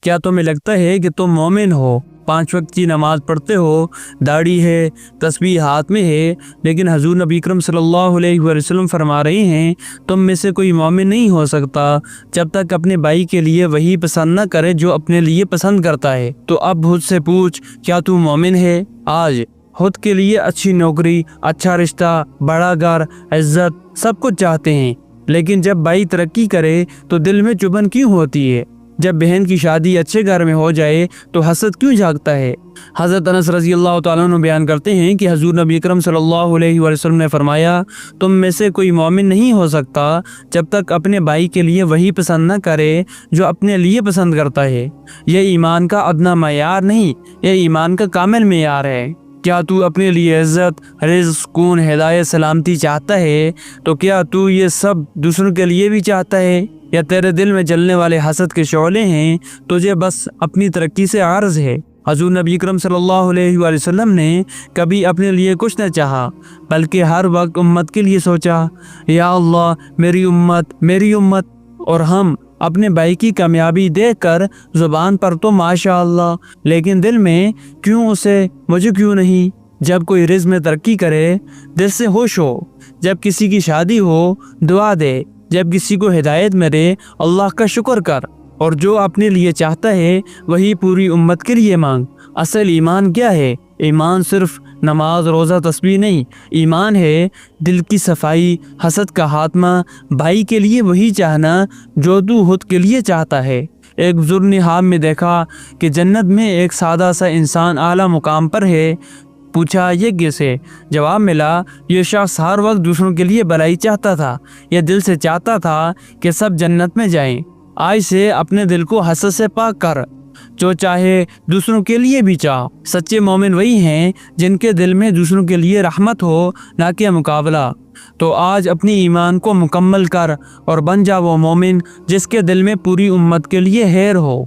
کیا تمہیں لگتا ہے کہ تم مومن ہو، 5 وقت کی نماز پڑھتے ہو، داڑھی ہے، تسبیح ہاتھ میں ہے، لیکن حضور نبی اکرم صلی اللہ علیہ وسلم فرما رہے ہیں تم میں سے کوئی مومن نہیں ہو سکتا جب تک اپنے بھائی کے لیے وہی پسند نہ کرے جو اپنے لیے پسند کرتا ہے۔ تو اب خود سے پوچھ، کیا تو مومن ہے؟ آج خود کے لیے اچھی نوکری، اچھا رشتہ، بڑا گھر، عزت، سب کچھ چاہتے ہیں، لیکن جب بھائی ترقی کرے تو دل میں چبھن کیوں ہوتی ہے؟ جب بہن کی شادی اچھے گھر میں ہو جائے تو حسد کیوں جاگتا ہے؟ حضرت انس رضی اللہ تعالیٰ عنہ بیان کرتے ہیں کہ حضور نبی اکرم صلی اللہ علیہ وسلم نے فرمایا، تم میں سے کوئی مومن نہیں ہو سکتا جب تک اپنے بھائی کے لیے وہی پسند نہ کرے جو اپنے لیے پسند کرتا ہے۔ یہ ایمان کا ادنا معیار نہیں، یہ ایمان کا کامل معیار ہے۔ کیا تو اپنے لیے عزت، رزق، سکون، ہدایت، سلامتی چاہتا ہے تو کیا تو یہ سب دوسروں کے لیے بھی چاہتا ہے، یا تیرے دل میں جلنے والے حسد کے شعلے ہیں تجھے بس اپنی ترقی سے عارض ہے؟ حضور نبی اکرم صلی اللہ علیہ وآلہ وسلم نے کبھی اپنے لیے کچھ نہ چاہا، بلکہ ہر وقت امت کے لیے سوچا، یا اللہ میری امت میری امت۔ اور ہم اپنے بھائی کی کامیابی دیکھ کر زبان پر تو ماشاء اللہ، لیکن دل میں کیوں اسے، مجھے کیوں نہیں؟ جب کوئی رزق میں ترقی کرے دل سے خوش ہو، جب کسی کی شادی ہو دعا دے، جب کسی کو ہدایت ملے اللہ کا شکر کر، اور جو اپنے لیے چاہتا ہے وہی پوری امت کے لیے مانگ۔ اصل ایمان کیا ہے؟ ایمان صرف نماز، روزہ، تسبیح نہیں، ایمان ہے دل کی صفائی، حسد کا خاتمہ، بھائی کے لیے وہی چاہنا جو تو خود کے لیے چاہتا ہے۔ ایک بزرگ نے خواب میں دیکھا کہ جنت میں ایک سادہ سا انسان اعلیٰ مقام پر ہے۔ پوچھا یہ کیسے؟ جواب ملا، یہ شخص ہر وقت دوسروں کے لیے بھلائی چاہتا تھا، یہ دل سے چاہتا تھا کہ سب جنت میں جائیں۔ آج سے اپنے دل کو حسد سے پاک کر، جو چاہے دوسروں کے لیے بھی چاہ۔ سچے مومن وہی ہیں جن کے دل میں دوسروں کے لیے رحمت ہو، نہ کہ مقابلہ۔ تو آج اپنی ایمان کو مکمل کر اور بن جا وہ مومن جس کے دل میں پوری امت کے لیے خیر ہو۔